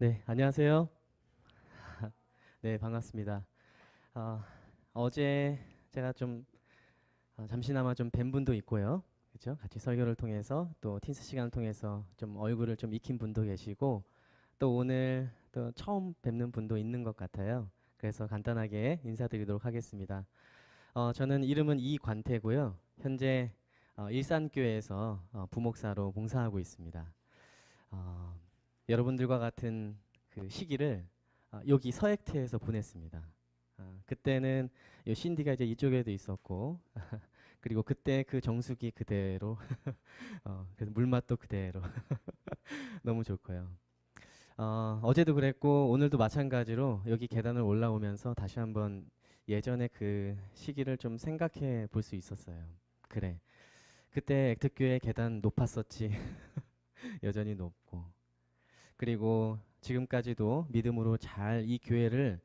네, 안녕하세요. 네, 반갑습니다. 어제 제가 좀 잠시나마 좀 뵌 분도 있고요. 그렇죠? 같이 설교를 통해서 또 팀스 시간을 통해서 좀 얼굴을 좀 익힌 분도 계시고 또 오늘 또 처음 뵙는 분도 있는 것 같아요. 그래서 간단하게 인사드리도록 하겠습니다. 저는 이름은 이관태고요. 현재 일산교회에서 부목사로 봉사하고 있습니다. 어, 여러분들과 같은 그 시기를 여기 서액트에서 보냈습니다. 그때는 요 신디가 이제 이쪽에도 있었고 그리고 그때 그 정수기 그대로 그래서 물맛도 그대로 너무 좋고요. 어제도 그랬고 오늘도 마찬가지로 여기 계단을 올라오면서 다시 한번 예전의 그 시기를 좀 생각해 볼 수 있었어요. 그래, 그때 액트교회 계단 높았었지. 여전히 높고 그리고 지금까지도 믿음으로 잘 이 교회를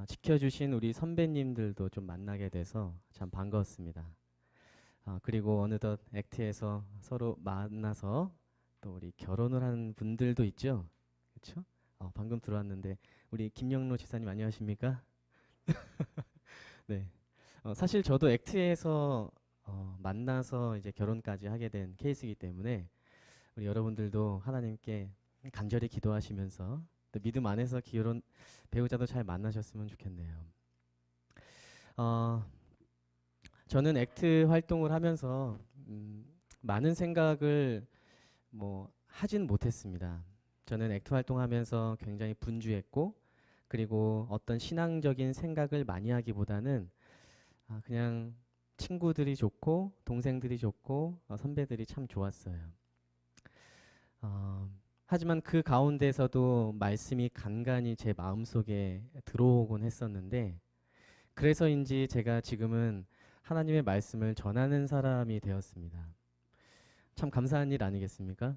지켜주신 우리 선배님들도 좀 만나게 돼서 참 반가웠습니다. 그리고 어느덧 액트에서 서로 만나서 또 우리 결혼을 한 분들도 있죠. 그렇죠? 방금 들어왔는데 우리 김영로 집사님 안녕하십니까? 네. 사실 저도 액트에서 만나서 이제 결혼까지 하게 된 케이스이기 때문에 우리 여러분들도 하나님께 간절히 기도하시면서 또 믿음 안에서 결혼 배우자도 잘 만나셨으면 좋겠네요. 어, 저는 액트 활동을 하면서 많은 생각을 뭐 하진 못했습니다. 저는 액트 활동하면서 굉장히 분주했고 그리고 어떤 신앙적인 생각을 많이 하기보다는 그냥 친구들이 좋고 동생들이 좋고 선배들이 참 좋았어요. 어, 하지만 그 가운데서도 말씀이 간간히 제 마음속에 들어오곤 했었는데 그래서인지 제가 지금은 하나님의 말씀을 전하는 사람이 되었습니다. 참 감사한 일 아니겠습니까?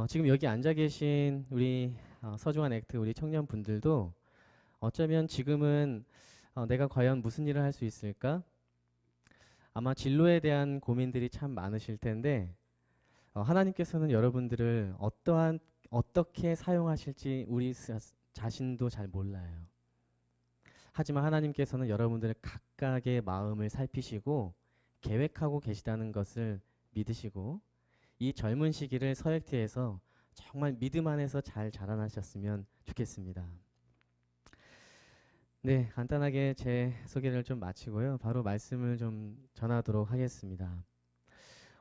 지금 여기 앉아 계신 우리 서중한 액트 우리 청년분들도 어쩌면 지금은 내가 과연 무슨 일을 할 수 있을까? 아마 진로에 대한 고민들이 참 많으실 텐데 하나님께서는 여러분들을 어떻게 사용하실지 우리 자신도 잘 몰라요. 하지만 하나님께서는 여러분들의 각각의 마음을 살피시고 계획하고 계시다는 것을 믿으시고 이 젊은 시기를 서액트에서 정말 믿음 안에서 잘 자라나셨으면 좋겠습니다. 네, 간단하게 제 소개를 좀 마치고요. 바로 말씀을 좀 전하도록 하겠습니다.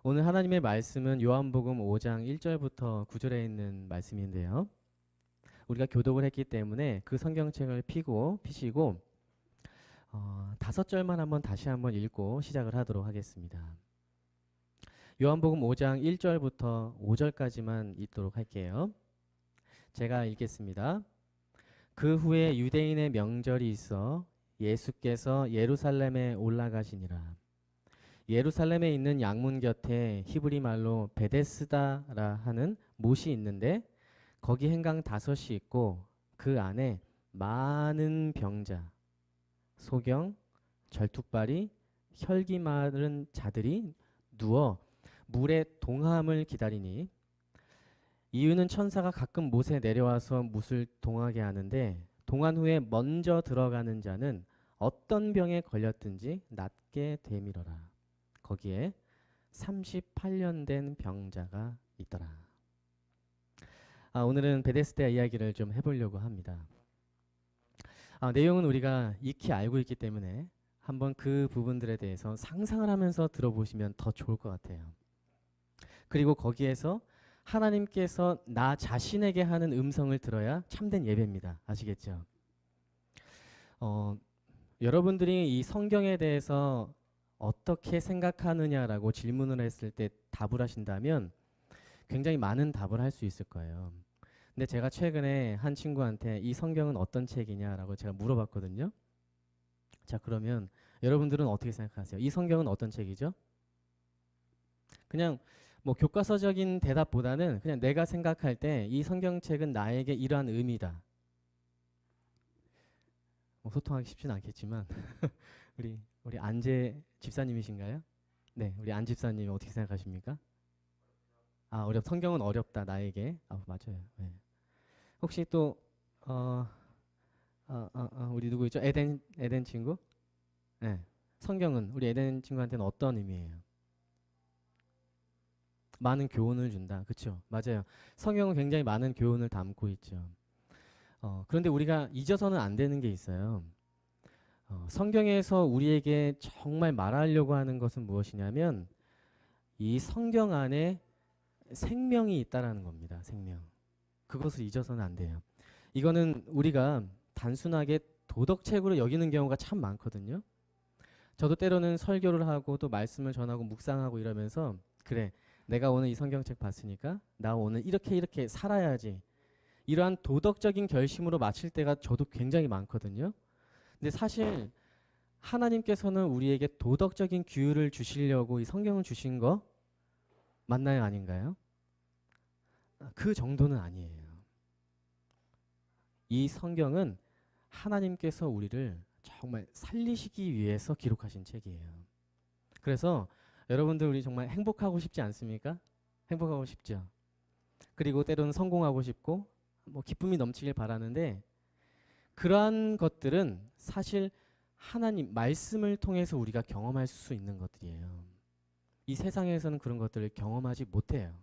오늘 하나님의 말씀은 요한복음 5장 1절부터 9절에 있는 말씀인데요. 우리가 교독을 했기 때문에 그 성경책을 피시고 5절만 한번 다시 한번 읽고 시작을 하도록 하겠습니다. 요한복음 5장 1절부터 5절까지만 읽도록 할게요. 제가 읽겠습니다. 그 후에 유대인의 명절이 있어 예수께서 예루살렘에 올라가시니라. 예루살렘에 있는 양문 곁에 히브리 말로 베데스다라 하는 못이 있는데 거기 행강 5이 있고 그 안에 많은 병자, 소경, 절뚝발이, 혈기 마른 자들이 누워 물의 동함을 기다리니 이유는 천사가 가끔 못에 내려와서 못을 동하게 하는데 동한 후에 먼저 들어가는 자는 어떤 병에 걸렸든지 낫게 되밀어라. 거기에 38년 된 병자가 있더라. 오늘은 베데스다 이야기를 좀 해보려고 합니다. 내용은 우리가 익히 알고 있기 때문에 한번 그 부분들에 대해서 상상을 하면서 들어보시면 더 좋을 것 같아요. 그리고 거기에서 하나님께서 나 자신에게 하는 음성을 들어야 참된 예배입니다. 아시겠죠? 여러분들이 이 성경에 대해서 어떻게 생각하느냐라고 질문을 했을 때 답을 하신다면 굉장히 많은 답을 할 수 있을 거예요. 근데 제가 최근에 한 친구한테 이 성경은 어떤 책이냐라고 제가 물어봤거든요. 자, 그러면 여러분들은 어떻게 생각하세요? 이 성경은 어떤 책이죠? 그냥 뭐 교과서적인 대답보다는 그냥 내가 생각할 때 이 성경책은 나에게 이러한 의미다. 뭐 소통하기 쉽지는 않겠지만 우리 안재 집사님이신가요? 네, 우리 안 집사님 어떻게 생각하십니까? 성경은 어렵다 나에게. 맞아요. 네. 혹시 또 우리 누구 있죠? 에덴 친구? 네. 성경은 우리 에덴 친구한테는 어떤 의미예요? 많은 교훈을 준다. 그렇죠? 맞아요. 성경은 굉장히 많은 교훈을 담고 있죠. 그런데 우리가 잊어서는 안 되는 게 있어요. 성경에서 우리에게 정말 말하려고 하는 것은 무엇이냐면 이 성경 안에 생명이 있다라는 겁니다. 생명. 그것을 잊어서는 안 돼요. 이거는 우리가 단순하게 도덕책으로 여기는 경우가 참 많거든요. 저도 때로는 설교를 하고 또 말씀을 전하고 묵상하고 이러면서 그래, 내가 오늘 이 성경책 봤으니까 나 오늘 이렇게 살아야지. 이러한 도덕적인 결심으로 마칠 때가 저도 굉장히 많거든요. 근데 사실 하나님께서는 우리에게 도덕적인 규율을 주시려고 이 성경을 주신 거 맞나요? 아닌가요? 그 정도는 아니에요. 이 성경은 하나님께서 우리를 정말 살리시기 위해서 기록하신 책이에요. 그래서 여러분들 우리 정말 행복하고 싶지 않습니까? 행복하고 싶죠. 그리고 때로는 성공하고 싶고 뭐 기쁨이 넘치길 바라는데 그러한 것들은 사실 하나님 말씀을 통해서 우리가 경험할 수 있는 것들이에요. 이 세상에서는 그런 것들을 경험하지 못해요.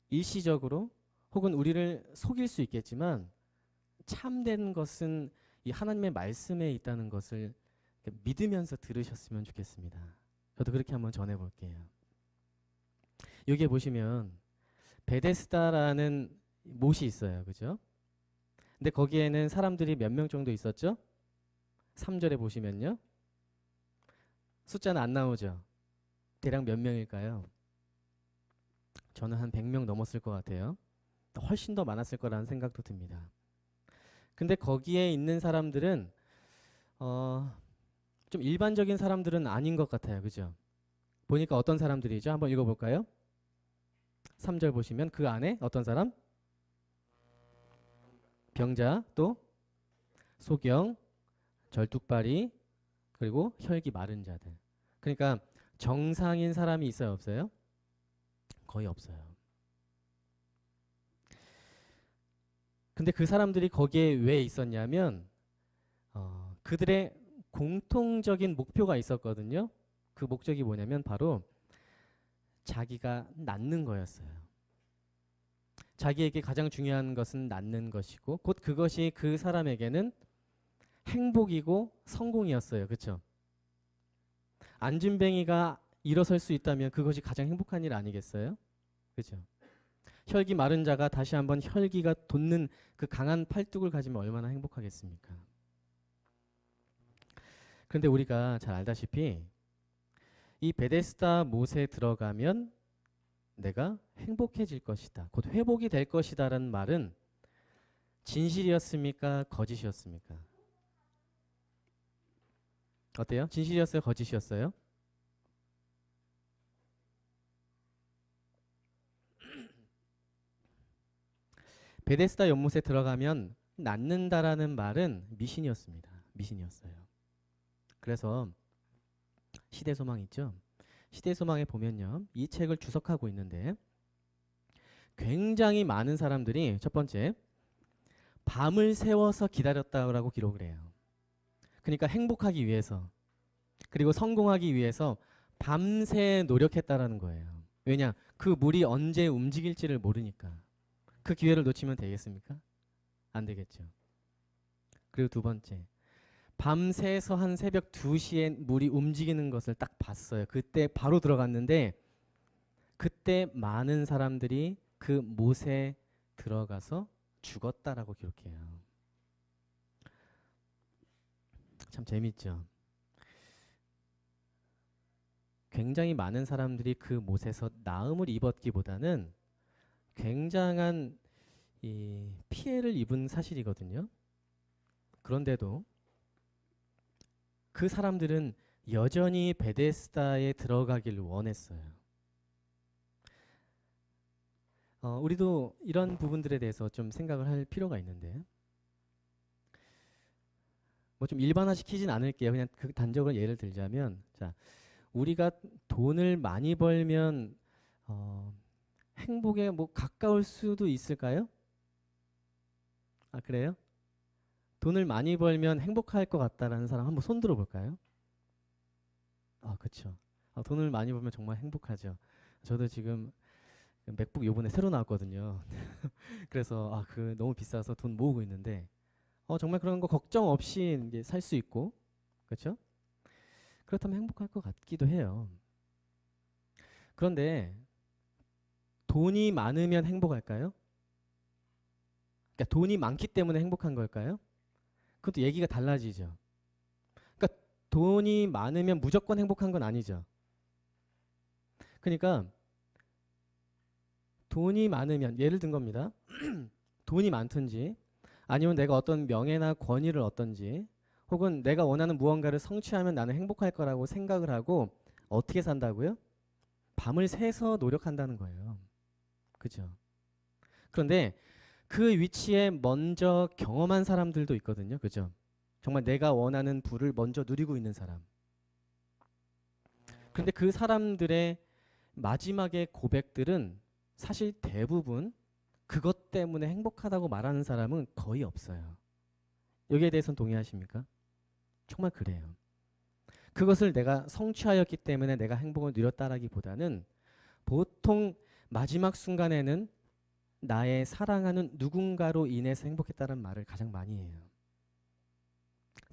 일시적으로 혹은 우리를 속일 수 있겠지만 참된 것은 이 하나님의 말씀에 있다는 것을 믿으면서 들으셨으면 좋겠습니다. 저도 그렇게 한번 전해볼게요. 여기에 보시면 베데스다라는 못이 있어요. 그죠? 근데 거기에는 사람들이 몇 명 정도 있었죠? 3절에 보시면요. 숫자는 안 나오죠? 대략 몇 명일까요? 저는 한 100명 넘었을 것 같아요. 훨씬 더 많았을 거라는 생각도 듭니다. 근데 거기에 있는 사람들은 좀 일반적인 사람들은 아닌 것 같아요. 그죠? 보니까 어떤 사람들이죠? 한번 읽어볼까요? 3절 보시면 그 안에 어떤 사람? 병자, 또 소경, 절뚝발이, 그리고 혈기 마른 자들. 그러니까 정상인 사람이 있어요? 없어요? 거의 없어요. 근데 그 사람들이 거기에 왜 있었냐면 그들의 공통적인 목표가 있었거든요. 그 목적이 뭐냐면 바로 자기가 낫는 거였어요. 자기에게 가장 중요한 것은 낫는 것이고 곧 그것이 그 사람에게는 행복이고 성공이었어요. 그렇죠? 안진뱅이가 일어설 수 있다면 그것이 가장 행복한 일 아니겠어요? 그렇죠? 혈기 마른 자가 다시 한번 혈기가 돋는 그 강한 팔뚝을 가지면 얼마나 행복하겠습니까? 그런데 우리가 잘 알다시피 이 베데스다 못에 들어가면 내가 행복해질 것이다. 곧 회복이 될 것이다라는 말은 진실이었습니까? 거짓이었습니까? 어때요? 진실이었어요? 거짓이었어요? 베데스다 연못에 들어가면 낫는다라는 말은 미신이었습니다. 미신이었어요. 그래서 시대소망 있죠? 시대소망에 보면요. 이 책을 주석하고 있는데 굉장히 많은 사람들이 첫 번째 밤을 새워서 기다렸다고 기록을 해요. 그러니까 행복하기 위해서 그리고 성공하기 위해서 밤새 노력했다라는 거예요. 왜냐? 그 물이 언제 움직일지를 모르니까. 그 기회를 놓치면 되겠습니까? 안 되겠죠. 그리고 두 번째, 밤새서 한 새벽 2시에 물이 움직이는 것을 딱 봤어요. 그때 바로 들어갔는데 그때 많은 사람들이 그 못에 들어가서 죽었다라고 기록해요. 참 재밌죠. 굉장히 많은 사람들이 그 못에서 나음을 입었기보다는 굉장한 이 피해를 입은 사실이거든요. 그런데도 그 사람들은 여전히 베데스다에 들어가기를 원했어요. 우리도 이런 부분들에 대해서 좀 생각을 할 필요가 있는데 뭐 좀 일반화시키진 않을게요. 그냥 그 단적으로 예를 들자면 자, 우리가 돈을 많이 벌면 행복에 뭐 가까울 수도 있을까요? 아, 그래요? 돈을 많이 벌면 행복할 것 같다라는 사람 한번 손 들어볼까요? 아, 그쵸. 돈을 많이 벌면 정말 행복하죠. 저도 지금 맥북 요번에 새로 나왔거든요. 그래서 그 너무 비싸서 돈 모으고 있는데 정말 그런 거 걱정 없이 이제 살 수 있고 그렇죠? 그렇다면 행복할 것 같기도 해요. 그런데 돈이 많으면 행복할까요? 그러니까 돈이 많기 때문에 행복한 걸까요? 그것도 얘기가 달라지죠. 그러니까 돈이 많으면 무조건 행복한 건 아니죠. 그러니까 돈이 많으면 예를 든 겁니다. 돈이 많든지 아니면 내가 어떤 명예나 권위를 얻든지 혹은 내가 원하는 무언가를 성취하면 나는 행복할 거라고 생각을 하고 어떻게 산다고요? 밤을 새서 노력한다는 거예요. 그죠? 그런데 그 위치에 먼저 경험한 사람들도 있거든요. 그죠? 정말 내가 원하는 부를 먼저 누리고 있는 사람. 그런데 그 사람들의 마지막의 고백들은 사실 대부분 그것 때문에 행복하다고 말하는 사람은 거의 없어요. 여기에 대해서는 동의하십니까? 정말 그래요. 그것을 내가 성취하였기 때문에 내가 행복을 누렸다라기보다는 보통 마지막 순간에는 나의 사랑하는 누군가로 인해서 행복했다는 말을 가장 많이 해요.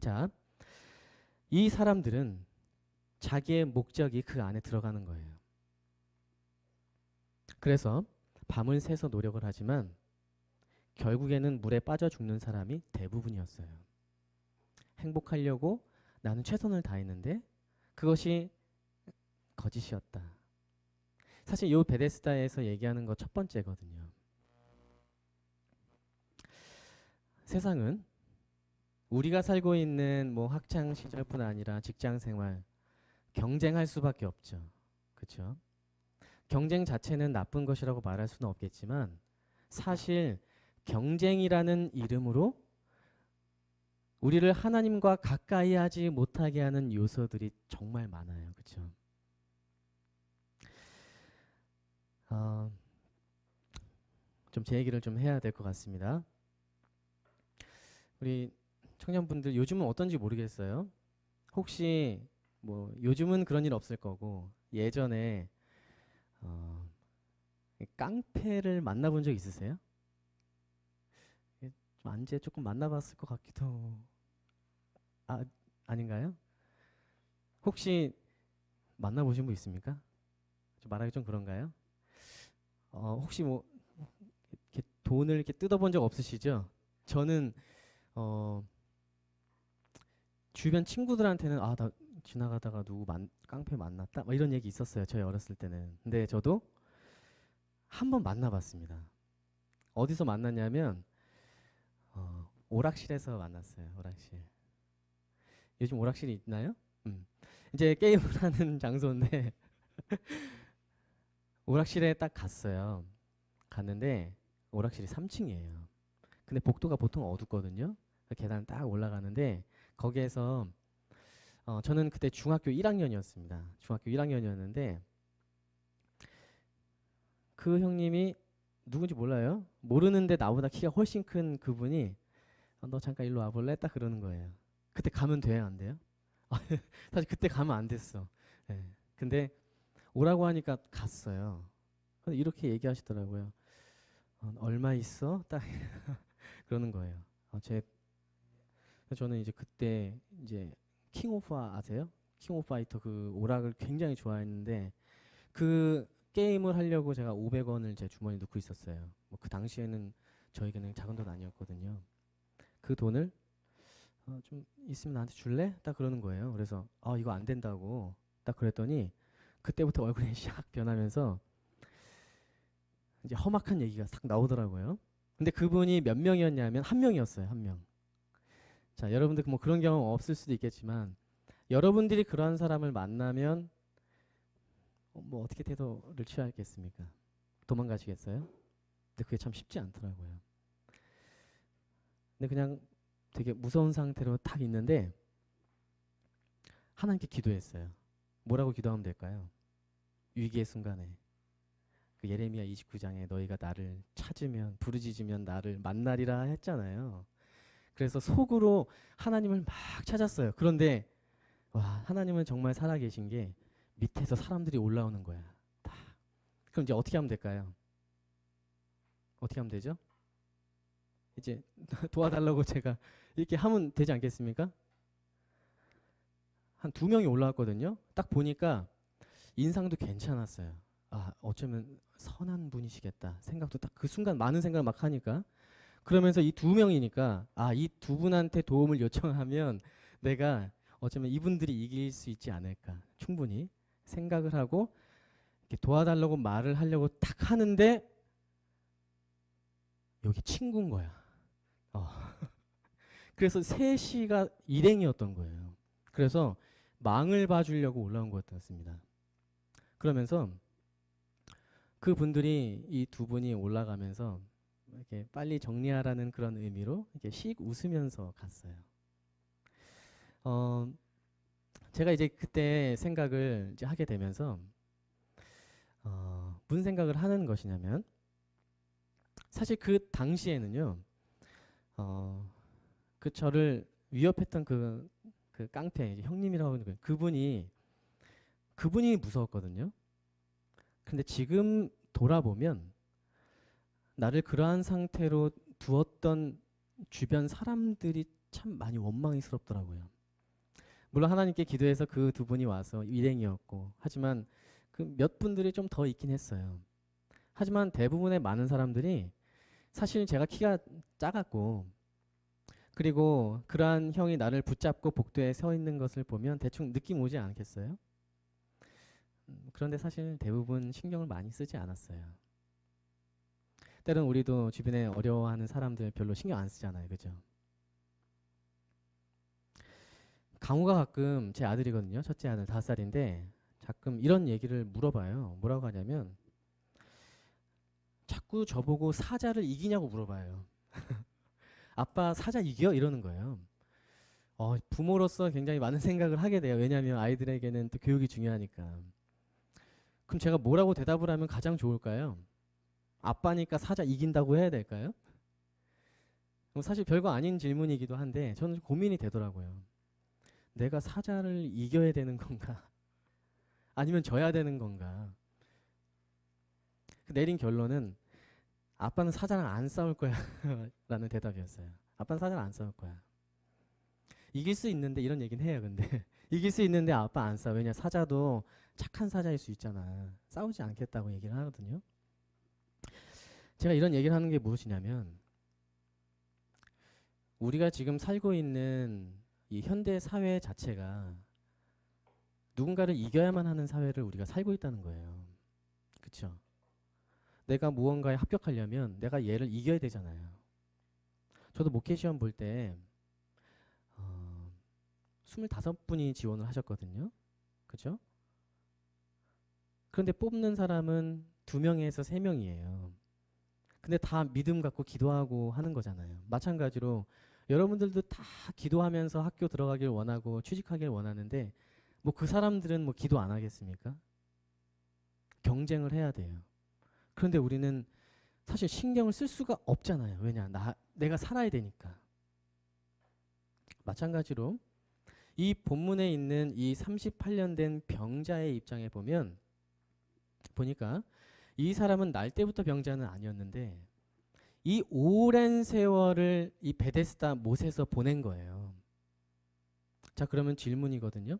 자, 이 사람들은 자기의 목적이 그 안에 들어가는 거예요. 그래서 밤을 새서 노력을 하지만 결국에는 물에 빠져 죽는 사람이 대부분이었어요. 행복하려고 나는 최선을 다했는데 그것이 거짓이었다. 사실 이 베데스다에서 얘기하는 거 첫 번째거든요. 세상은 우리가 살고 있는 뭐 학창 시절뿐 아니라 직장 생활 경쟁할 수밖에 없죠. 그렇죠? 경쟁 자체는 나쁜 것이라고 말할 수는 없겠지만 사실 경쟁이라는 이름으로 우리를 하나님과 가까이 하지 못하게 하는 요소들이 정말 많아요. 그렇죠? 좀 제 얘기를 좀 해야 될 것 같습니다. 우리 청년분들 요즘은 어떤지 모르겠어요. 혹시 뭐 요즘은 그런 일 없을 거고 예전에 깡패를 만나본 적 있으세요? 좀 안제 조금 만나봤을 것 같기도 아닌가요? 혹시 만나보신 분 있습니까? 좀 말하기 좀 그런가요? 혹시 뭐 이렇게 돈을 이렇게 뜯어본 적 없으시죠? 저는 어, 주변 친구들한테는 나 지나가다가 깡패 만났다 뭐 이런 얘기 있었어요. 저희 어렸을 때는. 근데 저도 한 번 만나봤습니다. 어디서 만났냐면 오락실에서 만났어요. 오락실. 요즘 오락실이 있나요? 이제 게임을 하는 장소인데 오락실에 딱 갔어요. 갔는데 오락실이 3층이에요. 근데 복도가 보통 어둡거든요. 계단 딱 올라가는데 거기에서 저는 그때 중학교 1학년이었습니다. 중학교 1학년이었는데 그 형님이 누군지 몰라요. 모르는데 나보다 키가 훨씬 큰 그분이 너 잠깐 일로 와볼래? 딱 그러는 거예요. 그때 가면 돼요, 안 돼요? 사실 그때 가면 안 됐어. 네. 근데 오라고 하니까 갔어요. 근데 이렇게 얘기하시더라고요. 얼마 있어? 딱 그러는 거예요. 저는 이제 그때 이제 킹 오브 아세요? 킹 오브 파이터 그 오락을 굉장히 좋아했는데 그 게임을 하려고 제가 500원을 제 주머니에 넣고 있었어요. 뭐 그 당시에는 저에게는 작은 돈 아니었거든요. 그 돈을 좀 있으면 나한테 줄래? 딱 그러는 거예요. 그래서 이거 안 된다고 딱 그랬더니 그때부터 얼굴이 샥 변하면서 이제 험악한 얘기가 싹 나오더라고요. 근데 그분이 몇 명이었냐면 한 명이었어요. 한 명. 자, 여러분들 뭐 그런 경험 없을 수도 있겠지만 여러분들이 그런 사람을 만나면 뭐 어떻게 태도를 취하겠습니까? 도망가시겠어요? 근데 그게 참 쉽지 않더라고요. 근데 그냥 되게 무서운 상태로 딱 있는데 하나님께 기도했어요. 뭐라고 기도하면 될까요? 위기의 순간에 그 예레미야 29장에 너희가 나를 찾으면 부르짖으면 나를 만나리라 했잖아요. 그래서 속으로 하나님을 막 찾았어요. 그런데 와, 하나님은 정말 살아계신 게 밑에서 사람들이 올라오는 거야. 다. 그럼 이제 어떻게 하면 될까요? 어떻게 하면 되죠? 이제 도와달라고 제가 이렇게 하면 되지 않겠습니까? 한 2명이 올라왔거든요. 딱 보니까 인상도 괜찮았어요. 아, 어쩌면 선한 분이시겠다 생각도 딱 그 순간 많은 생각을 막 하니까, 그러면서 이 2명이니까 아, 이 2분한테 도움을 요청하면 내가 어쩌면 이분들이 이길 수 있지 않을까 충분히 생각을 하고 이렇게 도와달라고 말을 하려고 딱 하는데 여기 친구인 거야. 그래서 셋이가 일행이었던 거예요. 그래서 망을 봐주려고 올라온 것 같았습니다. 그러면서 그 분들이 이 2분이 올라가면서 이렇게 빨리 정리하라는 그런 의미로 이렇게 씩 웃으면서 갔어요. 제가 이제 그때 생각을 이제 하게 되면서 무슨 생각을 하는 것이냐면, 사실 그 당시에는요, 그 저를 위협했던 그 깡패, 이제 형님이라고 하는 그분이 무서웠거든요. 근데 지금 돌아보면 나를 그러한 상태로 두었던 주변 사람들이 참 많이 원망스럽더라고요. 물론 하나님께 기도해서 그 2분이 와서 일행이었고, 하지만 그 몇 분들이 좀 더 있긴 했어요. 하지만 대부분의 많은 사람들이 사실 제가 키가 작았고, 그리고 그러한 형이 나를 붙잡고 복도에 서 있는 것을 보면 대충 느낌 오지 않겠어요? 그런데 사실 대부분 신경을 많이 쓰지 않았어요. 때론 우리도 주변에 어려워하는 사람들 별로 신경 안 쓰잖아요. 그죠? 강우가 가끔, 제 아들이거든요. 첫째 아들 5살인데 가끔 이런 얘기를 물어봐요. 뭐라고 하냐면 자꾸 저보고 사자를 이기냐고 물어봐요. 아빠 사자 이겨? 이러는 거예요. 부모로서 굉장히 많은 생각을 하게 돼요. 왜냐하면 아이들에게는 또 교육이 중요하니까. 그럼 제가 뭐라고 대답을 하면 가장 좋을까요? 아빠니까 사자 이긴다고 해야 될까요? 사실 별거 아닌 질문이기도 한데 저는 고민이 되더라고요. 내가 사자를 이겨야 되는 건가? 아니면 져야 되는 건가? 내린 결론은 아빠는 사자랑 안 싸울 거야 라는 대답이었어요. 아빠는 사자랑 안 싸울 거야. 이길 수 있는데, 이런 얘기는 해요. 근데 이길 수 있는데 아빠 안 싸워. 왜냐, 사자도 착한 사자일 수 있잖아. 싸우지 않겠다고 얘기를 하거든요. 제가 이런 얘기를 하는 게 무엇이냐면, 우리가 지금 살고 있는 이 현대 사회 자체가 누군가를 이겨야만 하는 사회를 우리가 살고 있다는 거예요. 그렇죠? 내가 무언가에 합격하려면 내가 얘를 이겨야 되잖아요. 저도 목회 시험 볼 때 25분이 지원을 하셨거든요. 그죠? 그런데 뽑는 사람은 2명에서 3명이에요. 근데 다 믿음 갖고 기도하고 하는 거잖아요. 마찬가지로 여러분들도 다 기도하면서 학교 들어가길 원하고 취직하길 원하는데 뭐 그 사람들은 뭐 기도 안 하겠습니까? 경쟁을 해야 돼요. 그런데 우리는 사실 신경을 쓸 수가 없잖아요. 왜냐? 내가 살아야 되니까. 마찬가지로 이 본문에 있는 이 38년 된 병자의 입장에 보니까 이 사람은 날 때부터 병자는 아니었는데 이 오랜 세월을 이 베데스다 못에서 보낸 거예요. 자, 그러면 질문이거든요.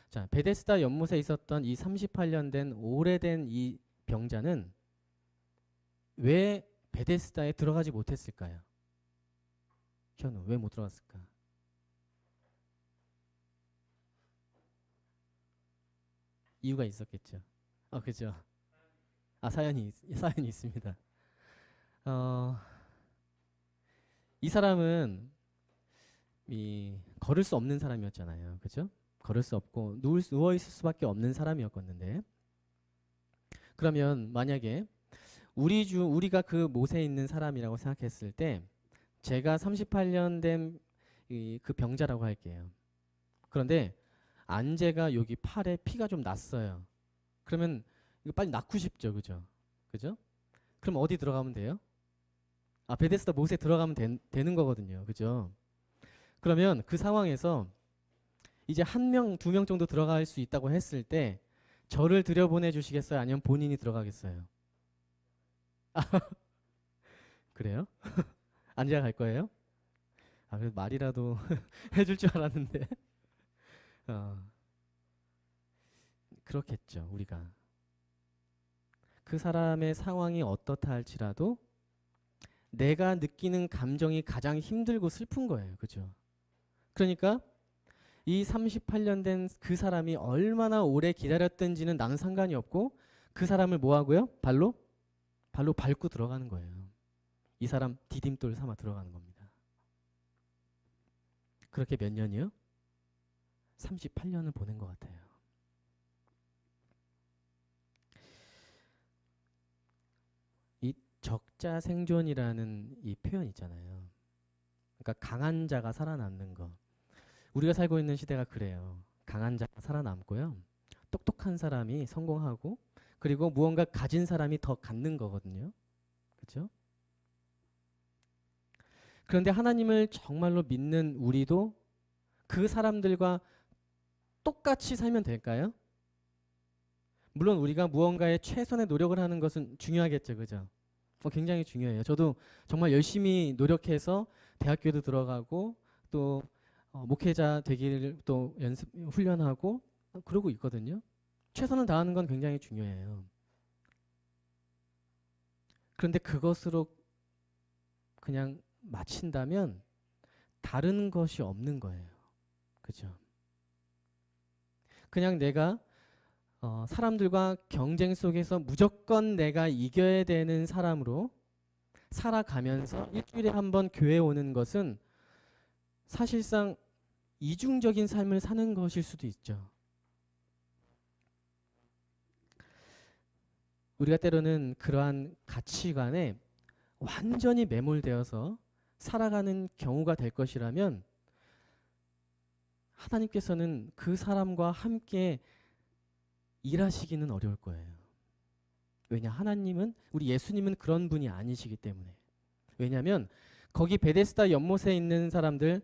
자, 베데스다 연못에 있었던 이 38년 된 오래된 이 병자는 왜 베데스다에 들어가지 못했을까요? 현우, 왜 못 들어갔을까? 이유가 있었겠죠. 그죠. 사연이 있습니다. 이 사람은 걸을 수 없는 사람이었잖아요. 그죠? 걸을 수 없고 누워 있을 수밖에 없는 사람이었겠는데, 그러면 만약에 우리가 그 못에 있는 사람이라고 생각했을 때 제가 38년 된 그 병자라고 할게요. 그런데 안제가 여기 팔에 피가 좀 났어요. 그러면 이거 빨리 낫고 싶죠. 그죠? 그죠? 그럼 어디 들어가면 돼요? 아, 베데스다 못에 들어가면 되는 거거든요. 그죠? 그러면 그 상황에서 이제 한 명, 두 명 정도 들어갈 수 있다고 했을 때 저를 들여보내 주시겠어요? 아니면 본인이 들어가겠어요? 그래요? 안 들어갈 거예요? 아, 그래도 말이라도 해줄 줄 알았는데. 어, 그렇겠죠, 우리가. 그 사람의 상황이 어떻다 할지라도 내가 느끼는 감정이 가장 힘들고 슬픈 거예요. 그죠? 그러니까 이 38년 된 그 사람이 얼마나 오래 기다렸든지는 나는 상관이 없고 그 사람을 뭐 하고요? 발로 밟고 들어가는 거예요. 이 사람 디딤돌 삼아 들어가는 겁니다. 그렇게 몇 년이요? 38년을 보낸 것 같아요. 이 적자생존이라는 이 표현 있잖아요. 그러니까 강한 자가 살아남는 거. 우리가 살고 있는 시대가 그래요. 강한 자가 살아남고요. 똑똑한 사람이 성공하고 그리고 무언가 가진 사람이 더 갖는 거거든요. 그렇죠? 그런데 하나님을 정말로 믿는 우리도 그 사람들과 똑같이 살면 될까요? 물론 우리가 무언가에 최선의 노력을 하는 것은 중요하겠죠. 그죠? 굉장히 중요해요. 저도 정말 열심히 노력해서 대학교도 들어가고 또 목회자 되기를 또 연습 훈련하고 그러고 있거든요. 최선을 다하는 건 굉장히 중요해요. 그런데 그것으로 그냥 마친다면 다른 것이 없는 거예요. 그죠? 그냥 내가 사람들과 경쟁 속에서 무조건 내가 이겨야 되는 사람으로 살아가면서 일주일에 한 번 교회 오는 것은 사실상 이중적인 삶을 사는 것일 수도 있죠. 우리가 때로는 그러한 가치관에 완전히 매몰되어서 살아가는 경우가 될 것이라면 하나님께서는 그 사람과 함께 일하시기는 어려울 거예요. 왜냐? 하나님은, 우리 예수님은 그런 분이 아니시기 때문에. 왜냐하면 거기 베데스다 연못에 있는 사람들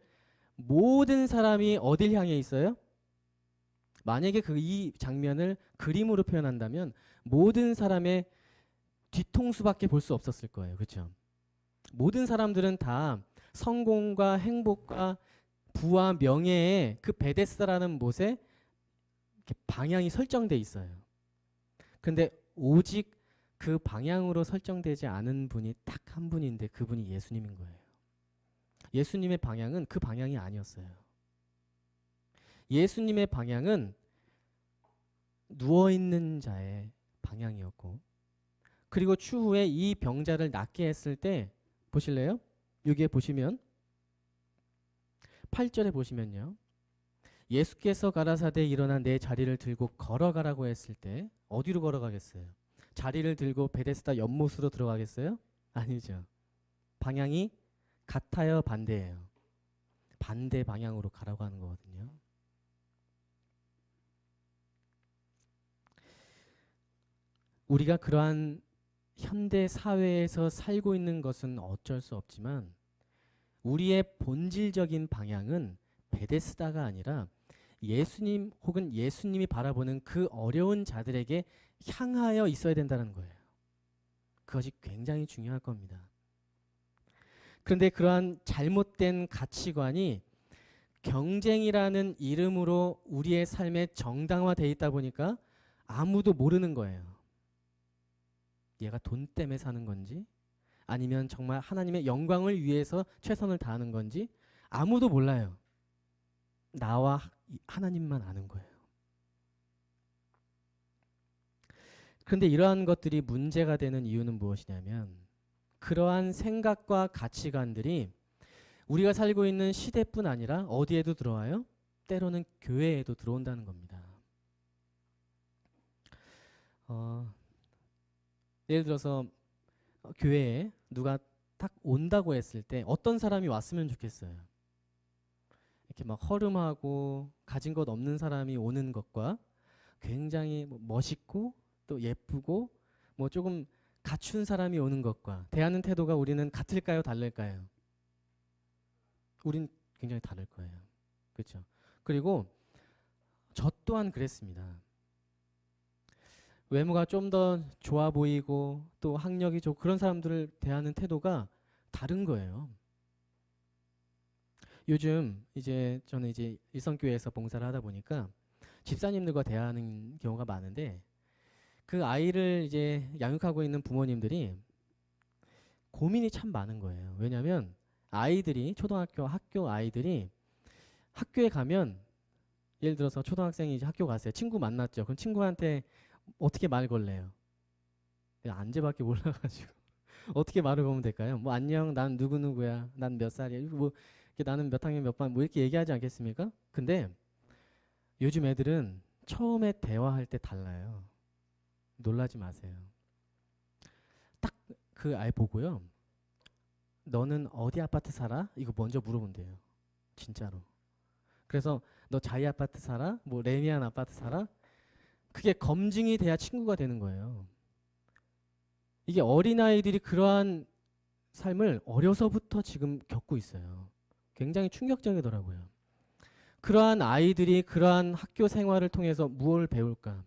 모든 사람이 어딜 향해 있어요? 만약에 이 장면을 그림으로 표현한다면 모든 사람의 뒤통수밖에 볼 수 없었을 거예요. 그렇죠? 모든 사람들은 다 성공과 행복과 부와 명예에 그 베데스다라는 못에 이렇게 방향이 설정돼 있어요. 근데 오직 그 방향으로 설정되지 않은 분이 딱 한 분인데 그분이 예수님인 거예요. 예수님의 방향은 그 방향이 아니었어요. 예수님의 방향은 누워있는 자의 방향이었고 그리고 추후에 이 병자를 낫게 했을 때 보실래요? 여기에 보시면 8절에 보시면요. 예수께서 가라사대 일어나 내 자리를 들고 걸어가라고 했을 때 어디로 걸어가겠어요? 자리를 들고 베데스다 연못으로 들어가겠어요? 아니죠. 방향이 같아요, 반대예요? 반대 방향으로 가라고 하는 거거든요. 우리가 그러한 현대 사회에서 살고 있는 것은 어쩔 수 없지만 우리의 본질적인 방향은 베데스다가 아니라 예수님 혹은 예수님이 바라보는 그 어려운 자들에게 향하여 있어야 된다는 거예요. 그것이 굉장히 중요할 겁니다. 그런데 그러한 잘못된 가치관이 경쟁이라는 이름으로 우리의 삶에 정당화되어 있다 보니까 아무도 모르는 거예요. 얘가 돈 때문에 사는 건지 아니면 정말 하나님의 영광을 위해서 최선을 다하는 건지 아무도 몰라요. 나와 하나님만 아는 거예요. 그런데 이러한 것들이 문제가 되는 이유는 무엇이냐면 그러한 생각과 가치관들이 우리가 살고 있는 시대뿐 아니라 어디에도 들어와요? 때로는 교회에도 들어온다는 겁니다. 예를 들어서 교회에 누가 딱 온다고 했을 때 어떤 사람이 왔으면 좋겠어요. 이렇게 막 허름하고 가진 것 없는 사람이 오는 것과 굉장히 멋있고 또 예쁘고 뭐 조금 갖춘 사람이 오는 것과 대하는 태도가 우리는 같을까요, 다를까요? 우린 굉장히 다를 거예요. 그렇죠? 그리고 저 또한 그랬습니다. 외모가 좀 더 좋아 보이고 또 학력이 좋고 그런 사람들을 대하는 태도가 다른 거예요. 요즘 이제 저는 이제 일성교회에서 봉사를 하다 보니까 집사님들과 대하는 경우가 많은데 그 아이를 이제 양육하고 있는 부모님들이 고민이 참 많은 거예요. 왜냐하면 아이들이 초등학교 학교 아이들이 학교에 가면 예를 들어서 초등학생이 이제 학교 갔어요. 친구 만났죠. 그럼 친구한테 어떻게 말 걸래요? 안재밖에 몰라가지고 어떻게 말을 걸면 될까요? 뭐 안녕, 난 누구 누구야, 난 몇 살이야, 뭐 이렇게 나는 몇 학년 몇 반 뭐 이렇게 얘기하지 않겠습니까? 근데 요즘 애들은 처음에 대화할 때 달라요. 놀라지 마세요. 딱 그 아이 보고요. 너는 어디 아파트 살아? 이거 먼저 물어본대요. 진짜로. 그래서 너 자이 아파트 살아? 뭐 레미안 아파트 살아? 그게 검증이 돼야 친구가 되는 거예요. 이게 어린아이들이 그러한 삶을 어려서부터 지금 겪고 있어요. 굉장히 충격적이더라고요. 그러한 아이들이 그러한 학교 생활을 통해서 무엇을 배울까?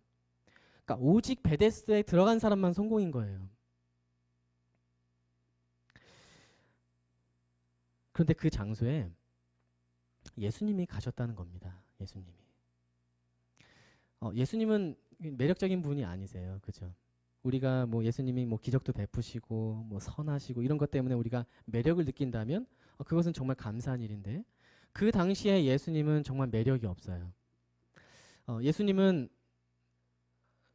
그러니까 오직 베데스다에 들어간 사람만 성공인 거예요. 그런데 그 장소에 예수님이 가셨다는 겁니다. 예수님이. 예수님은 매력적인 분이 아니세요. 그죠? 우리가 뭐 예수님이 뭐 기적도 베푸시고 뭐 선하시고 이런 것 때문에 우리가 매력을 느낀다면 그것은 정말 감사한 일인데 그 당시에 예수님은 정말 매력이 없어요. 예수님은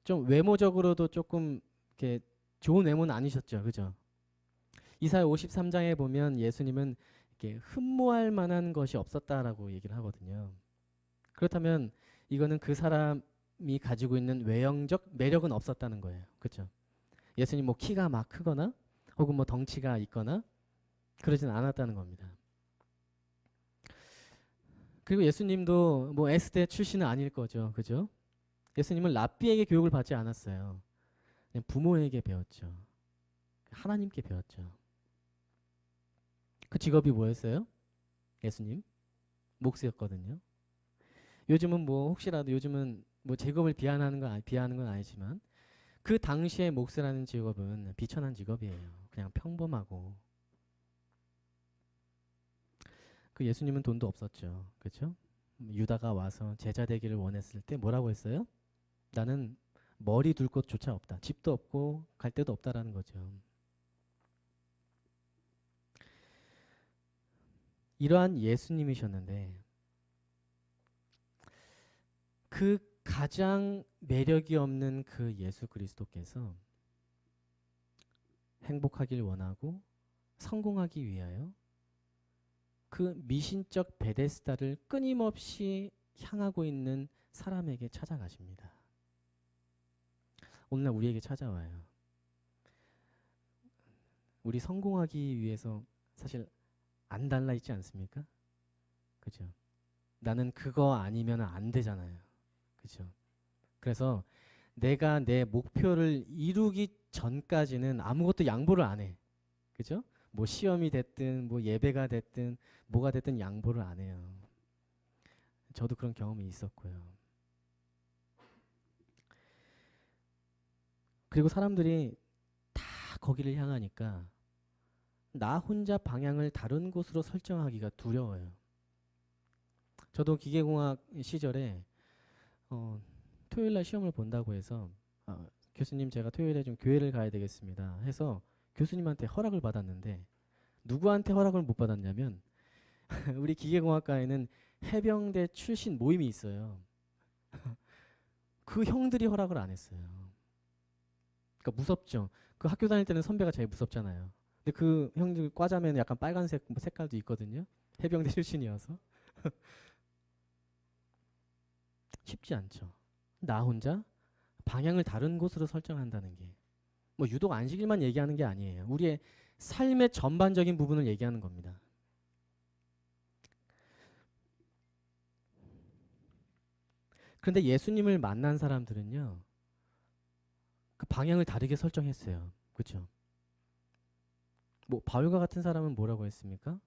좀 외모적으로도 조금 이렇게 좋은 외모는 아니셨죠. 그죠? 이사야 53장에 보면 예수님은 이렇게 흠모할 만한 것이 없었다라고 얘기를 하거든요. 그렇다면 이거는 그 사람이 가지고 있는 외형적 매력은 없었다는 거예요. 그렇죠? 예수님 뭐 키가 막 크거나 혹은 뭐 덩치가 있거나 그러진 않았다는 겁니다. 그리고 예수님도 뭐 S대 출신은 아닐 거죠. 그죠? 예수님은 랍비에게 교육을 받지 않았어요. 그냥 부모에게 배웠죠. 하나님께 배웠죠. 그 직업이 뭐였어요? 예수님? 목수였거든요. 요즘은 뭐 혹시라도 요즘은 뭐 직업을 비하하는 건 아니지만 그 당시에 목수라는 직업은 비천한 직업이에요. 그냥 평범하고. 그 예수님은 돈도 없었죠. 그렇죠? 유다가 와서 제자 되기를 원했을 때 뭐라고 했어요? 나는 머리 둘 곳조차 없다. 집도 없고 갈 데도 없다라는 거죠. 이러한 예수님이셨는데 그 가장 매력이 없는 그 예수 그리스도께서 행복하길 원하고 성공하기 위하여 그 미신적 베데스다를 끊임없이 향하고 있는 사람에게 찾아가십니다. 오늘날 우리에게 찾아와요. 우리 성공하기 위해서 사실 안 달라 있지 않습니까? 그죠? 나는 그거 아니면 안 되잖아요. 그죠? 그래서 내가 내 목표를 이루기 전까지는 아무것도 양보를 안 해. 그죠? 뭐 시험이 됐든 뭐 예배가 됐든 뭐가 됐든 양보를 안 해요. 저도 그런 경험이 있었고요. 그리고 사람들이 다 거기를 향하니까 나 혼자 방향을 다른 곳으로 설정하기가 두려워요. 저도 기계공학 시절에 토요일 날 시험을 본다고 해서 교수님 제가 토요일에 좀 교회를 가야 되겠습니다 해서 교수님한테 허락을 받았는데 누구한테 허락을 못 받았냐면 우리 기계공학과에는 해병대 출신 모임이 있어요. 그 형들이 허락을 안 했어요. 그러니까 무섭죠. 그 학교 다닐 때는 선배가 제일 무섭잖아요. 근데 그 형들 과자면 약간 빨간색 뭐 색깔도 있거든요. 해병대 출신이어서 쉽지 않죠. 나 혼자 방향을 다른 곳으로 설정한다는 게 뭐 유독 안식일만 얘기하는 게 아니에요. 우리의 삶의 전반적인 부분을 얘기하는 겁니다. 그런데 예수님을 만난 사람들은요. 그 방향을 다르게 설정했어요. 그렇죠? 뭐 바울과 같은 사람은 뭐라고 했습니까?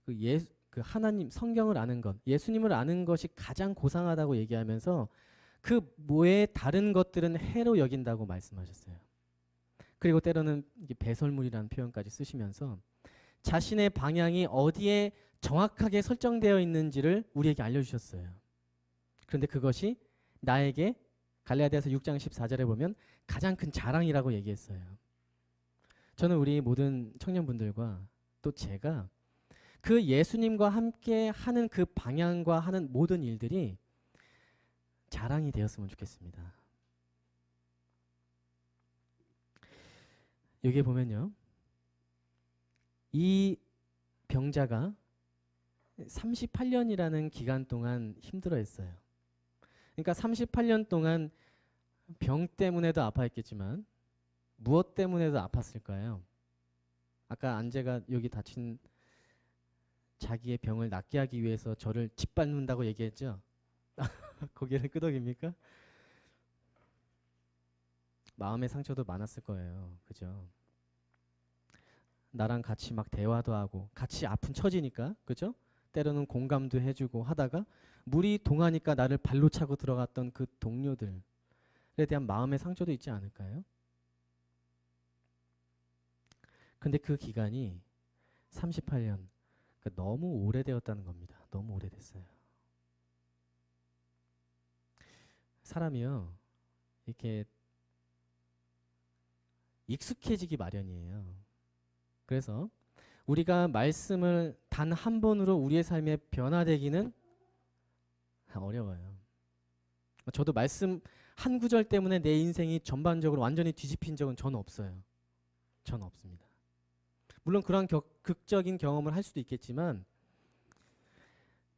그 하나님 성경을 아는 것, 예수님을 아는 것이 가장 고상하다고 얘기하면서 그 뭐의 다른 것들은 해로 여긴다고 말씀하셨어요. 그리고 때로는 이게 배설물이라는 표현까지 쓰시면서 자신의 방향이 어디에 정확하게 설정되어 있는지를 우리에게 알려주셨어요. 그런데 그것이 나에게 갈라디아서 6장 14절에 보면 가장 큰 자랑이라고 얘기했어요. 저는 우리 모든 청년분들과 또 제가 그 예수님과 함께 하는 그 방향과 하는 모든 일들이 자랑이 되었으면 좋겠습니다. 여기에 보면요. 이 병자가 38년이라는 기간 동안 힘들어했어요. 그러니까 38년 동안 병 때문에도 아파했겠지만 무엇 때문에도 아팠을까요? 아까 안재가 여기 다친 자기의 병을 낫게 하기 위해서 저를 짓밟는다고 얘기했죠? 고개를 끄덕입니까? 마음의 상처도 많았을 거예요. 그죠? 나랑 같이 막 대화도 하고 같이 아픈 처지니까 그죠? 때로는 공감도 해주고 하다가 물이 동하니까 나를 발로 차고 들어갔던 그 동료들에 대한 마음의 상처도 있지 않을까요? 근데 그 기간이 38년, 그러니까 너무 오래되었다는 겁니다. 너무 오래됐어요. 사람이요, 이렇게 익숙해지기 마련이에요. 그래서 우리가 말씀을 단 한 번으로 우리의 삶에 변화되기는 어려워요. 저도 말씀 한 구절 때문에 내 인생이 전반적으로 완전히 뒤집힌 적은 저는 없어요. 저는 없습니다. 물론 그런 극적인 경험을 할 수도 있겠지만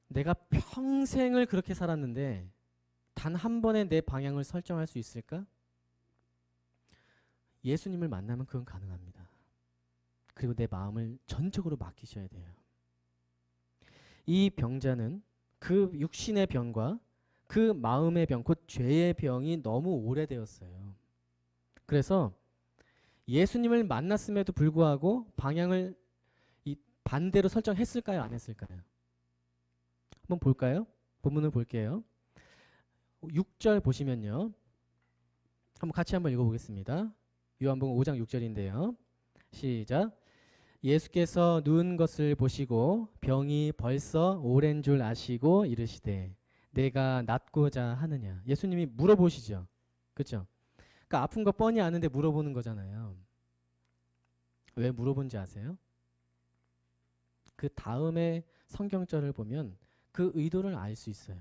내가 평생을 그렇게 살았는데 단 한 번에 내 방향을 설정할 수 있을까? 예수님을 만나면 그건 가능합니다. 그리고 내 마음을 전적으로 맡기셔야 돼요. 이 병자는 그 육신의 병과 그 마음의 병, 곧 죄의 병이 너무 오래되었어요. 그래서 예수님을 만났음에도 불구하고 방향을 이 반대로 설정했을까요? 안 했을까요? 한번 볼까요? 본문을 볼게요. 6절 보시면요. 한번 같이 한번 읽어보겠습니다. 요한복음 5장 6절인데요. 시작. 예수께서 누운 것을 보시고 병이 벌써 오랜 줄 아시고 이르시되 내가 낫고자 하느냐. 예수님이 물어보시죠. 그렇죠? 그러니까 아픈 거 뻔히 아는데 물어보는 거잖아요. 왜 물어본지 아세요? 그 다음에 성경절을 보면 그 의도를 알 수 있어요.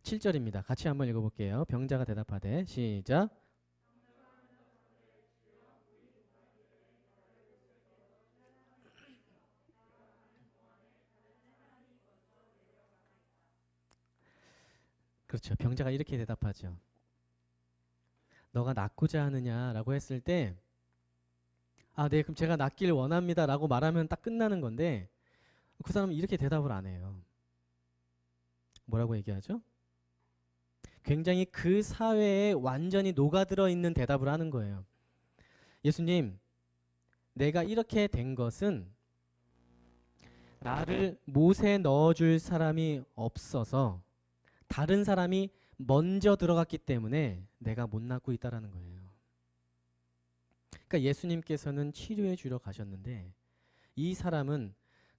7절입니다. 같이 한번 읽어볼게요. 병자가 대답하되 시작. 그렇죠. 병자가 이렇게 대답하죠. 너가 낫고자 하느냐라고 했을 때 아, 네, 그럼 제가 낫길 원합니다라고 말하면 딱 끝나는 건데 그 사람은 이렇게 대답을 안 해요. 뭐라고 얘기하죠? 굉장히 그 사회에 완전히 녹아들어 있는 대답을 하는 거예요. 예수님, 내가 이렇게 된 것은 나를 못에 넣어줄 사람이 없어서 다른 사람이 먼저 들어갔기 때문에 내가 못 낫고 있다라는 거예요. 그러니까 예수님께서는 치료해 주러 가셨는데 이 사람은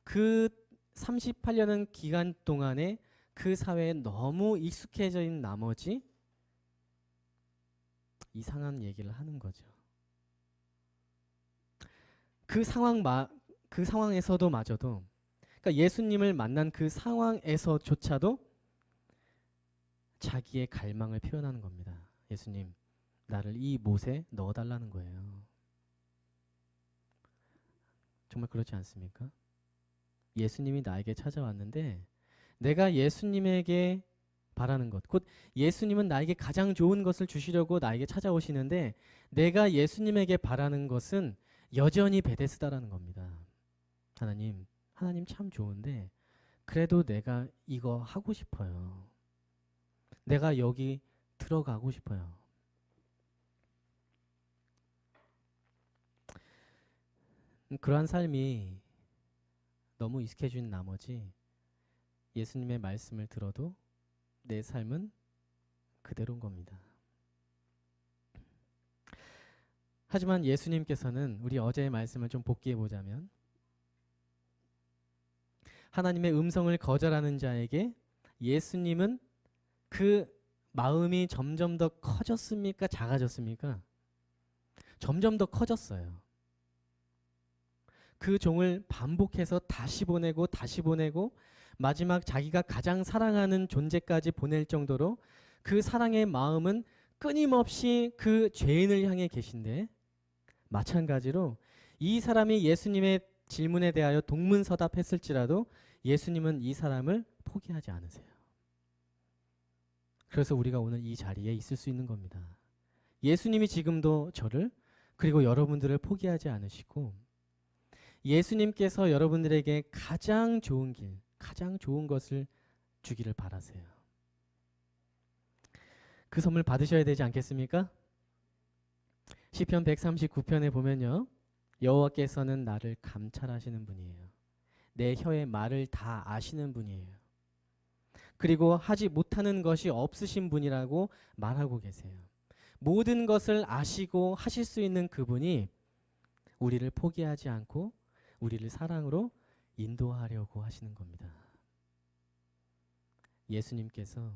그 38년은 기간 동안에 그 사회에 너무 익숙해져 있는 나머지 이상한 얘기를 하는 거죠. 그 상황에서도 마저도 그러니까 예수님을 만난 그 상황에서조차도 자기의 갈망을 표현하는 겁니다. 예수님, 나를 이 못에 넣어달라는 거예요. 정말 그렇지 않습니까? 예수님이 나에게 찾아왔는데 내가 예수님에게 바라는 것, 곧 예수님은 나에게 가장 좋은 것을 주시려고 나에게 찾아오시는데 내가 예수님에게 바라는 것은 여전히 베데스다라는 겁니다. 하나님 참 좋은데 그래도 내가 이거 하고 싶어요. 내가 여기 들어가고 싶어요. 그러한 삶이 너무 익숙해진 나머지 예수님의 말씀을 들어도 내 삶은 그대로인 겁니다. 하지만 예수님께서는 우리 어제의 말씀을 좀 복기해 보자면 하나님의 음성을 거절하는 자에게 예수님은 그 마음이 점점 더 커졌습니까? 작아졌습니까? 점점 더 커졌어요. 그 종을 반복해서 다시 보내고 다시 보내고 마지막 자기가 가장 사랑하는 존재까지 보낼 정도로 그 사랑의 마음은 끊임없이 그 죄인을 향해 계신데 마찬가지로 이 사람이 예수님의 질문에 대하여 동문서답했을지라도 예수님은 이 사람을 포기하지 않으세요. 그래서 우리가 오늘 이 자리에 있을 수 있는 겁니다. 예수님이 지금도 저를 그리고 여러분들을 포기하지 않으시고 예수님께서 여러분들에게 가장 좋은 길, 가장 좋은 것을 주기를 바라세요. 그 선물 받으셔야 되지 않겠습니까? 시편 139편에 보면요. 여호와께서는 나를 감찰하시는 분이에요. 내 혀의 말을 다 아시는 분이에요. 그리고 하지 못하는 것이 없으신 분이라고 말하고 계세요. 모든 것을 아시고 하실 수 있는 그분이 우리를 포기하지 않고 우리를 사랑으로 인도하려고 하시는 겁니다. 예수님께서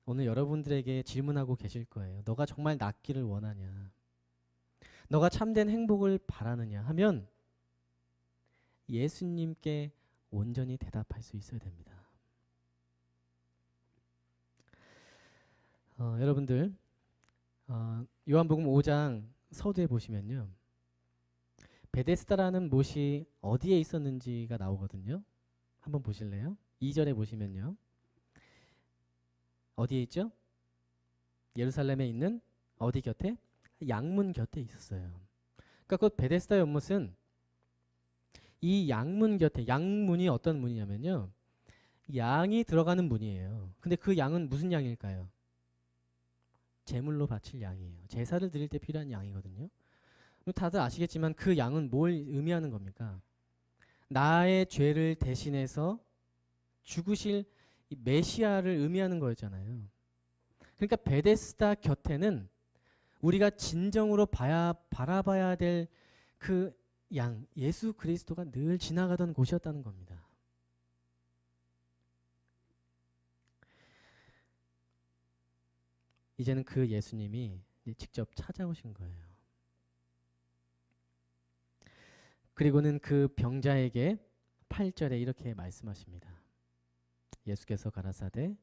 오늘 여러분들에게 질문하고 계실 거예요. 너가 정말 낫기를 원하냐? 너가 참된 행복을 바라느냐 하면 예수님께 온전히 대답할 수 있어야 됩니다. 여러분들 요한복음 5장 서두에 보시면요. 베데스다라는 못이 어디에 있었는지가 나오거든요. 한번 보실래요? 2절에 보시면요. 어디에 있죠? 예루살렘에 있는 어디 곁에? 양문 곁에 있었어요. 그러니까 그 베데스다 연못은 이 양문 곁에, 양문이 어떤 문이냐면요. 양이 들어가는 문이에요. 근데 그 양은 무슨 양일까요? 제물로 바칠 양이에요. 제사를 드릴 때 필요한 양이거든요. 다들 아시겠지만 그 양은 뭘 의미하는 겁니까? 나의 죄를 대신해서 죽으실 이 메시아를 의미하는 거였잖아요. 그러니까 베데스다 곁에는 우리가 진정으로 바라봐야 될 그 양, 예수 그리스도가 늘 지나가던 곳이었다는 겁니다. 이제는 그 예수님이 직접 찾아오신 거예요. 그리고는 그 병자에게 8절에 이렇게 말씀하십니다. 예수께서 가라사대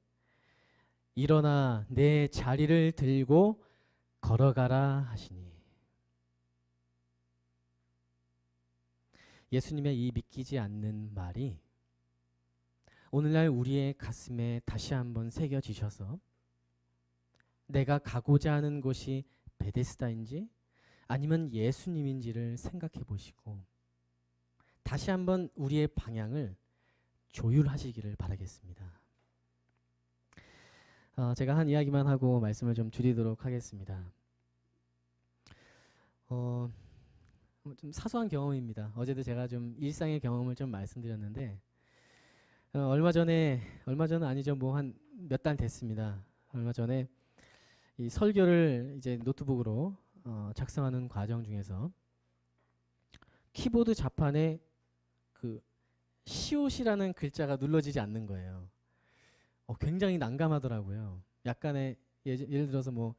일어나 내 자리를 들고 걸어가라 하시니. 예수님의 이 믿기지 않는 말이 오늘날 우리의 가슴에 다시 한번 새겨지셔서 내가 가고자 하는 곳이 베데스다인지 아니면 예수님인지를 생각해 보시고 다시 한번 우리의 방향을 조율하시기를 바라겠습니다. 제가 한 이야기만 하고 말씀을 좀 줄이도록 하겠습니다. 좀 사소한 경험입니다. 어제도 제가 좀 일상의 경험을 좀 말씀드렸는데 얼마 전은 아니죠. 뭐 한 몇 달 됐습니다. 얼마 전에 이 설교를 이제 노트북으로 작성하는 과정 중에서 키보드 좌판에 그 시옷이라는 글자가 눌러지지 않는 거예요. 굉장히 난감하더라고요. 약간의 예를 들어서 뭐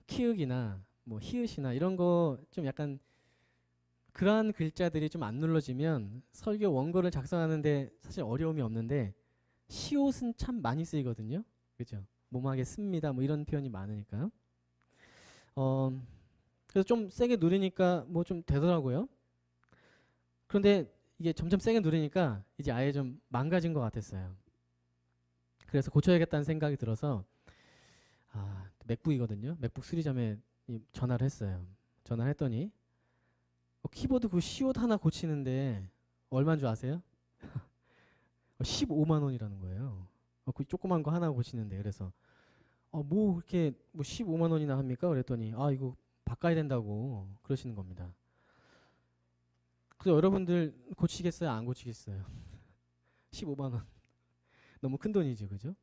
키읔이나 뭐 히읗이나 이런 거 좀 약간 그러한 글자들이 좀 안 눌러지면 설교 원고를 작성하는데 사실 어려움이 없는데 시옷은 참 많이 쓰이거든요. 그죠? 몸하게 씁니다. 뭐 이런 표현이 많으니까요. 그래서 좀 세게 누르니까 뭐 좀 되더라고요. 그런데 이게 점점 세게 누르니까 이제 아예 좀 망가진 것 같았어요. 그래서 고쳐야겠다는 생각이 들어서 맥북이거든요. 맥북 수리점에 전화를 했어요. 전화를 했더니 키보드 그 시옷 하나 고치는데 얼마인 줄 아세요? 15만 원이라는 거예요. 그 조그만 거 하나 고치는데. 그래서 뭐 그렇게 뭐 15만 원이나 합니까? 그랬더니 이거 바꿔야 된다고 그러시는 겁니다. 그래서 여러분들 고치겠어요? 안 고치겠어요? 15만 원. 너무 큰 돈이죠, 그죠?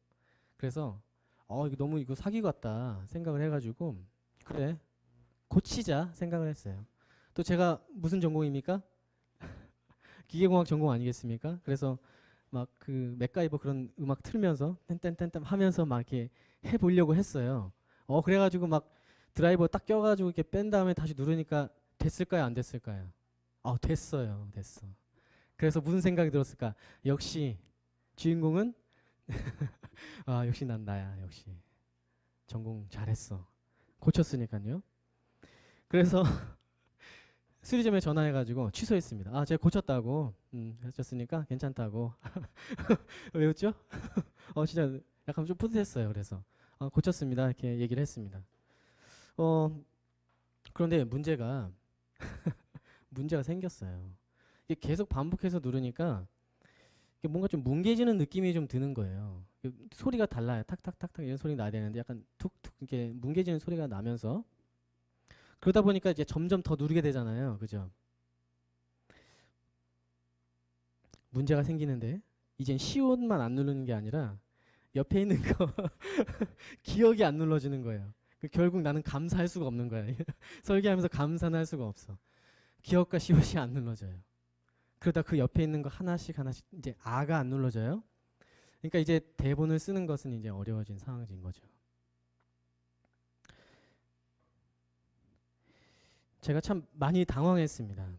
그래서 이거 너무 이거 사기 같다 생각을 해가지고 그래 고치자 생각을 했어요. 또 제가 무슨 전공입니까? 기계공학 전공 아니겠습니까? 그래서 막 그 맥가이버 그런 음악 틀면서 땡땡땡땡 하면서 막 이렇게 해보려고 했어요. 그래가지고 막 드라이버 딱 껴가지고 이렇게 뺀 다음에 다시 누르니까 됐을까요? 안 됐을까요? 됐어요. 됐어. 그래서 무슨 생각이 들었을까? 역시 주인공은 역시 난 나야. 역시 전공 잘했어. 고쳤으니까요. 그래서 수리점에 전화해가지고 취소했습니다. 제가 고쳤다고. 고쳤으니까 괜찮다고. 왜 웃죠? 진짜 약간 좀 뿌듯했어요. 그래서 고쳤습니다. 이렇게 얘기를 했습니다. 그런데 문제가 생겼어요. 이게 계속 반복해서 누르니까 이게 뭔가 좀 뭉개지는 느낌이 좀 드는 거예요. 소리가 달라요. 탁탁탁탁 이런 소리 나야 되는데 약간 툭툭 이렇게 뭉개지는 소리가 나면서 그러다 보니까 이제 점점 더 누르게 되잖아요. 그죠? 문제가 생기는데 이젠 시옷만 안 누르는 게 아니라 옆에 있는 거 기억이 안 눌러지는 거예요. 결국 나는 감사할 수가 없는 거야. 설계하면서 감사는 할 수가 없어. 기억과 시옷이 안 눌러져요. 그러다 그 옆에 있는 거 하나씩 이제 아가 안 눌러져요. 그러니까 이제 대본을 쓰는 것은 이제 어려워진 상황인 거죠. 제가 참 많이 당황했습니다.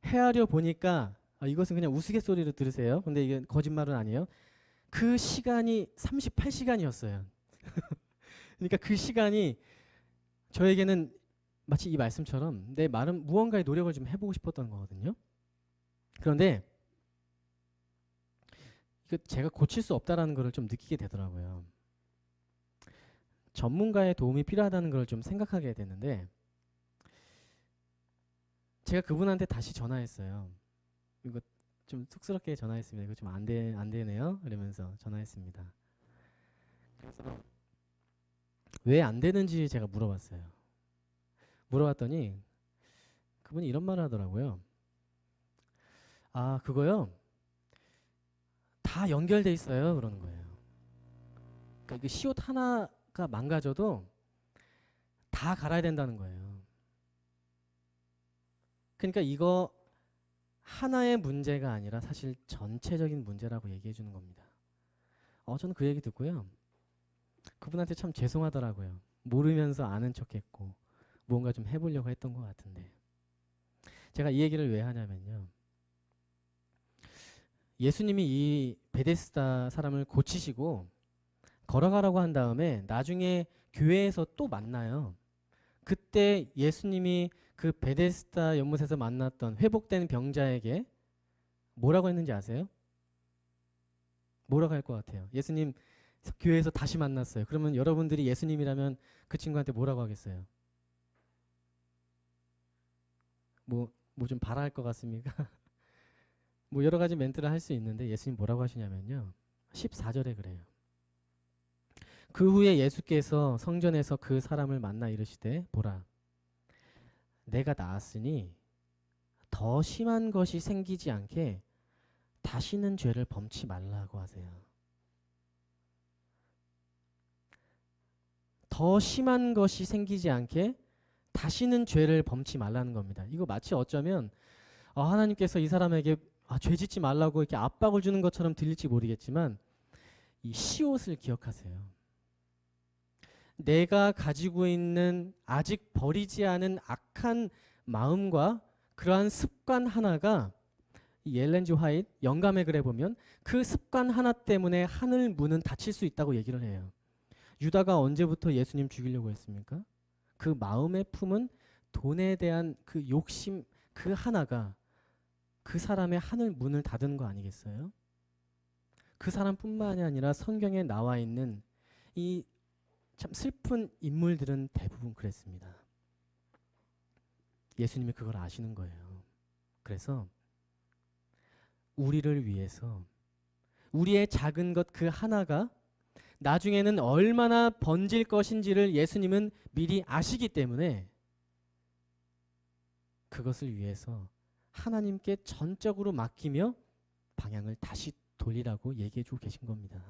헤아려 보니까 이것은 그냥 우스갯소리로 들으세요. 근데 이게 거짓말은 아니에요. 그 시간이 38시간이었어요. 그러니까 그 시간이 저에게는 마치 이 말씀처럼 내 말은 무언가의 노력을 좀 해보고 싶었던 거거든요. 그런데 이거 제가 고칠 수 없다라는 걸 좀 느끼게 되더라고요. 전문가의 도움이 필요하다는 걸 좀 생각하게 되는데 제가 그분한테 다시 전화했어요. 이거 좀 쑥스럽게 전화했습니다. 이거 좀 안 되네요. 이러면서 전화했습니다. 그래서 왜 안 되는지 제가 물어봤어요. 물어봤더니 그분이 이런 말을 하더라고요. 그거요. 다 연결돼 있어요. 그러는 거예요. 그러니까 이거 시옷 하나가 망가져도 다 갈아야 된다는 거예요. 그러니까 이거 하나의 문제가 아니라 사실 전체적인 문제라고 얘기해 주는 겁니다. 저는 그 얘기 듣고요. 그분한테 참 죄송하더라고요. 모르면서 아는 척했고 뭔가 좀 해보려고 했던 것 같은데 제가 이 얘기를 왜 하냐면요. 예수님이 이 베데스다 사람을 고치시고 걸어가라고 한 다음에 나중에 교회에서 또 만나요. 그때 예수님이 그 베데스다 연못에서 만났던 회복된 병자에게 뭐라고 했는지 아세요? 뭐라고 할 것 같아요? 예수님 교회에서 다시 만났어요. 그러면 여러분들이 예수님이라면 그 친구한테 뭐라고 하겠어요? 뭐 좀 바라할 것 같습니까? 뭐 여러 가지 멘트를 할 수 있는데 예수님 뭐라고 하시냐면요. 14절에 그래요. 그 후에 예수께서 성전에서 그 사람을 만나 이르시되 보라 내가 나았으니 더 심한 것이 생기지 않게 다시는 죄를 범치 말라고 하세요. 더 심한 것이 생기지 않게 다시는 죄를 범치 말라는 겁니다. 이거 마치 어쩌면 하나님께서 이 사람에게 죄 짓지 말라고 이렇게 압박을 주는 것처럼 들릴지 모르겠지만 이 시옷을 기억하세요. 내가 가지고 있는 아직 버리지 않은 악한 마음과 그러한 습관 하나가 이 엘렌 G 화이트 영감의 글에 보면 그 습관 하나 때문에 하늘 문은 닫힐 수 있다고 얘기를 해요. 유다가 언제부터 예수님 죽이려고 했습니까? 그 마음에 품은 돈에 대한 그 욕심 그 하나가 그 사람의 하늘 문을 닫은 거 아니겠어요? 그 사람뿐만이 아니라 성경에 나와 있는 이 참 슬픈 인물들은 대부분 그랬습니다. 예수님이 그걸 아시는 거예요. 그래서 우리를 위해서 우리의 작은 것 그 하나가 나중에는 얼마나 번질 것인지를 예수님은 미리 아시기 때문에 그것을 위해서 하나님께 전적으로 맡기며 방향을 다시 돌리라고 얘기해 주고 계신 겁니다.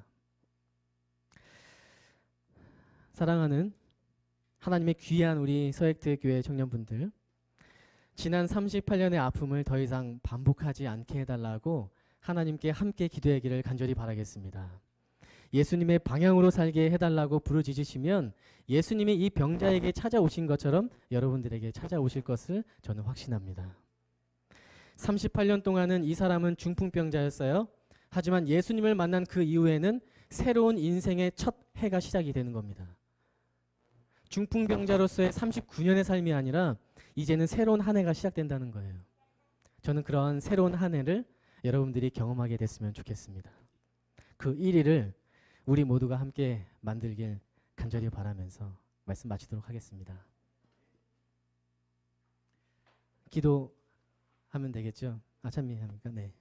사랑하는 하나님의 귀한 우리 서액트 교회 청년분들, 지난 38년의 아픔을 더 이상 반복하지 않게 해달라고 하나님께 함께 기도하기를 간절히 바라겠습니다. 예수님의 방향으로 살게 해달라고 부르짖으시면 예수님이 이 병자에게 찾아오신 것처럼 여러분들에게 찾아오실 것을 저는 확신합니다. 38년 동안은 이 사람은 중풍병자였어요. 하지만 예수님을 만난 그 이후에는 새로운 인생의 첫 해가 시작이 되는 겁니다. 중풍병자로서의 39년의 삶이 아니라 이제는 새로운 한 해가 시작된다는 거예요. 저는 그런 새로운 한 해를 여러분들이 경험하게 됐으면 좋겠습니다. 그 1위를 우리 모두가 함께 만들길 간절히 바라면서 말씀 마치도록 하겠습니다. 기도하면 되겠죠? 아참미 합니까? 네.